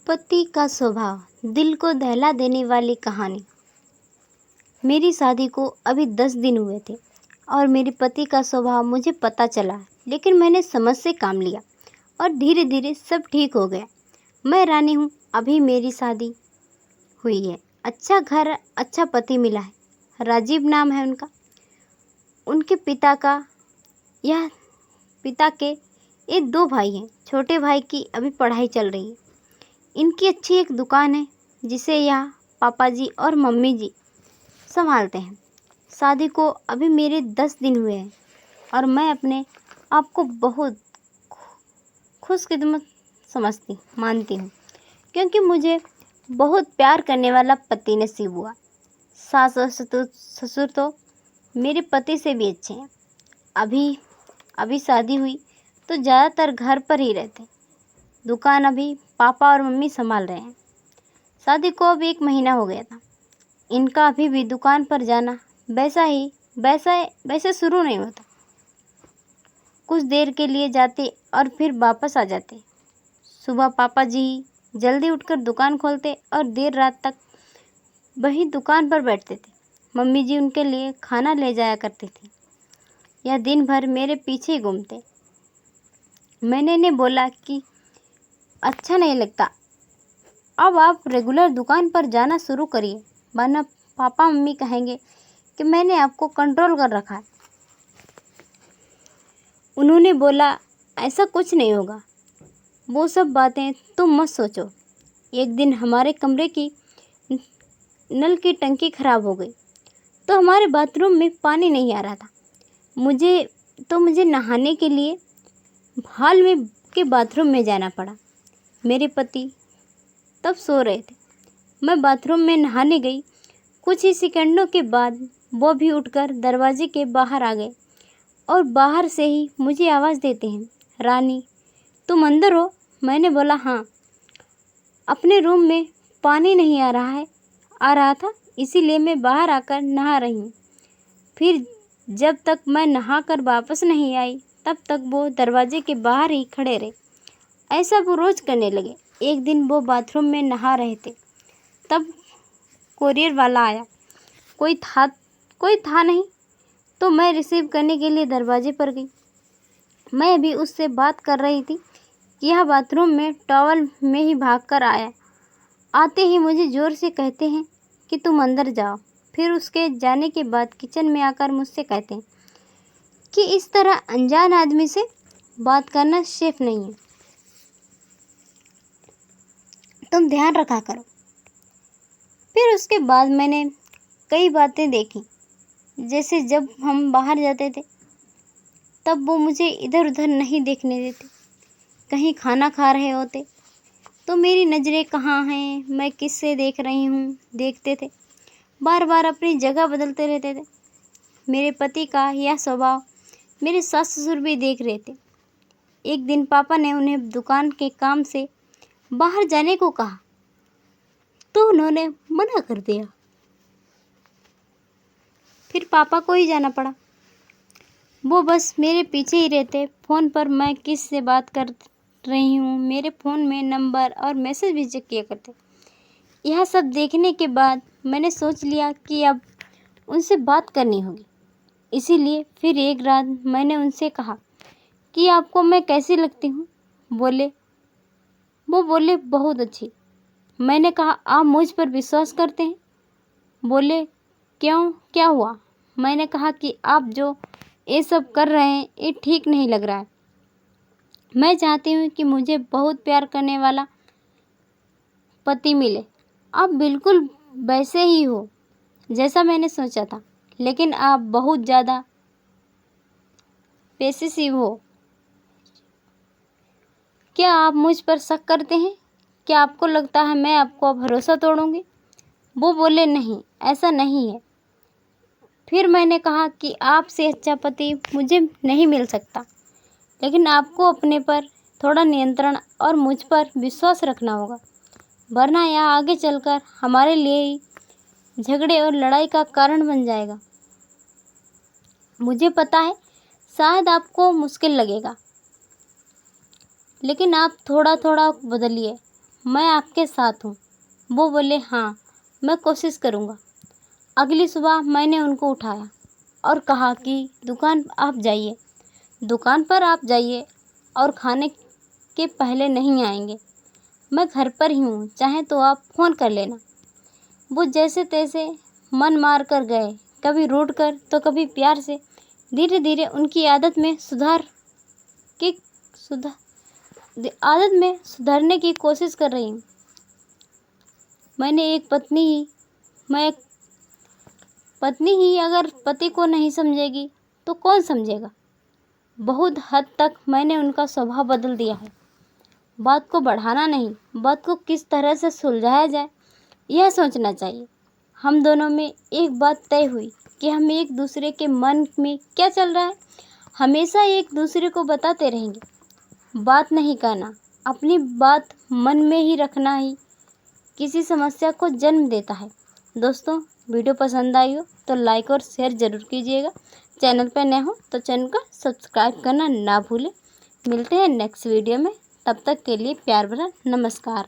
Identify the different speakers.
Speaker 1: पति का स्वभाव दिल को दहला देने वाली कहानी। मेरी शादी को अभी 10 दिन हुए थे और मेरे पति का स्वभाव मुझे पता चला, लेकिन मैंने समझ से काम लिया और धीरे धीरे सब ठीक हो गया। मैं रानी हूँ, अभी मेरी शादी हुई है, अच्छा घर, अच्छा पति मिला है। राजीव नाम है उनका। उनके पिता के ये 2 भाई हैं। छोटे भाई की अभी पढ़ाई चल रही है। इनकी अच्छी एक दुकान है जिसे यहाँ पापा जी और मम्मी जी संभालते हैं। शादी को अभी मेरे 10 दिन हुए हैं और मैं अपने आप को बहुत खुशकिस्मत मानती हूँ, क्योंकि मुझे बहुत प्यार करने वाला पति नसीब हुआ। सास और ससुर तो मेरे पति से भी अच्छे हैं। अभी शादी हुई तो ज़्यादातर घर पर ही रहते। दुकान अभी पापा और मम्मी संभाल रहे हैं। शादी को अब 1 महीना हो गया था। इनका अभी भी दुकान पर जाना वैसे शुरू नहीं होता। कुछ देर के लिए जाते और फिर वापस आ जाते। सुबह पापा जी जल्दी उठकर दुकान खोलते और देर रात तक वही दुकान पर बैठते थे। मम्मी जी उनके लिए खाना ले जाया करती थी या दिन भर मेरे पीछे ही घूमते। मैंने इन्हें बोला कि अच्छा नहीं लगता, अब आप रेगुलर दुकान पर जाना शुरू करिए, वरना पापा मम्मी कहेंगे कि मैंने आपको कंट्रोल कर रखा है। उन्होंने बोला, ऐसा कुछ नहीं होगा, वो सब बातें तुम मत सोचो। एक दिन हमारे कमरे की नल की टंकी खराब हो गई तो हमारे बाथरूम में पानी नहीं आ रहा था। मुझे नहाने के लिए हॉल में के बाथरूम में जाना पड़ा। मेरे पति तब सो रहे थे। मैं बाथरूम में नहाने गई। कुछ ही सेकंडों के बाद वो भी उठकर दरवाजे के बाहर आ गए और बाहर से ही मुझे आवाज़ देते हैं, रानी तुम अंदर हो? मैंने बोला हाँ। अपने रूम में पानी नहीं आ रहा था, इसीलिए मैं बाहर आकर नहा रही हूँ। फिर जब तक मैं नहा कर वापस नहीं आई तब तक वो दरवाजे के बाहर ही खड़े रहे। ऐसा वो रोज़ करने लगे। एक दिन वो बाथरूम में नहा रहे थे, तब कोरियर वाला आया। कोई था नहीं, तो मैं रिसीव करने के लिए दरवाजे पर गई। मैं अभी उससे बात कर रही थी कि यह बाथरूम में टॉवल में ही भाग कर आया। आते ही मुझे ज़ोर से कहते हैं कि तुम अंदर जाओ। फिर उसके जाने के बाद किचन में आकर मुझसे कहते हैं कि इस तरह अनजान आदमी से बात करना सेफ नहीं है, तुम ध्यान रखा करो। फिर उसके बाद मैंने कई बातें देखी, जैसे जब हम बाहर जाते थे तब वो मुझे इधर उधर नहीं देखने देते। कहीं खाना खा रहे होते तो मेरी नज़रें कहाँ हैं, मैं किससे देख रही हूँ, देखते थे। बार बार अपनी जगह बदलते रहते थे। मेरे पति का यह स्वभाव मेरे सास ससुर भी देख रहे थे। एक दिन पापा ने उन्हें दुकान के काम से बाहर जाने को कहा तो उन्होंने मना कर दिया। फिर पापा को ही जाना पड़ा। वो बस मेरे पीछे ही रहते। फ़ोन पर मैं किस से बात कर रही हूँ, मेरे फ़ोन में नंबर और मैसेज भी चेक किया करते। यह सब देखने के बाद मैंने सोच लिया कि अब उनसे बात करनी होगी। इसीलिए फिर एक रात मैंने उनसे कहा कि आपको मैं कैसी लगती हूँ? वो बोले बहुत अच्छी। मैंने कहा आप मुझ पर विश्वास करते हैं? बोले क्यों, क्या हुआ? मैंने कहा कि आप जो ये सब कर रहे हैं ये ठीक नहीं लग रहा है। मैं चाहती हूँ कि मुझे बहुत प्यार करने वाला पति मिले। आप बिल्कुल वैसे ही हो जैसा मैंने सोचा था, लेकिन आप बहुत ज़्यादा पॉसेसिव हो। क्या आप मुझ पर शक करते हैं? क्या आपको लगता है मैं आपको भरोसा तोड़ूंगी? वो बोले नहीं, ऐसा नहीं है। फिर मैंने कहा कि आपसे अच्छा पति मुझे नहीं मिल सकता, लेकिन आपको अपने पर थोड़ा नियंत्रण और मुझ पर विश्वास रखना होगा, वरना यह आगे चलकर हमारे लिए ही झगड़े और लड़ाई का कारण बन जाएगा। मुझे पता है शायद आपको मुश्किल लगेगा, लेकिन आप थोड़ा थोड़ा बदलिए। मैं आपके साथ हूँ। वो बोले, हाँ, मैं कोशिश करूँगा। अगली सुबह मैंने उनको उठाया और कहा कि दुकान पर आप जाइए और खाने के पहले नहीं आएंगे। मैं घर पर ही हूँ, चाहे तो आप फ़ोन कर लेना। वो जैसे तैसे मन मार कर गए, कभी रूठ कर तो कभी प्यार से। धीरे धीरे उनकी आदत में सुधरने की कोशिश कर रही हूँ। मैं एक पत्नी ही अगर पति को नहीं समझेगी तो कौन समझेगा। बहुत हद तक मैंने उनका स्वभाव बदल दिया है। बात को बढ़ाना नहीं, बात को किस तरह से सुलझाया जाए यह सोचना चाहिए। हम दोनों में एक बात तय हुई कि हम एक दूसरे के मन में क्या चल रहा है हमेशा एक दूसरे को बताते रहेंगे। बात नहीं करना, अपनी बात मन में ही रखना ही किसी समस्या को जन्म देता है। दोस्तों, वीडियो पसंद आई हो तो लाइक और शेयर ज़रूर कीजिएगा। चैनल पर नए हो तो चैनल को सब्सक्राइब करना ना भूलें। मिलते हैं नेक्स्ट वीडियो में, तब तक के लिए प्यार भरा नमस्कार।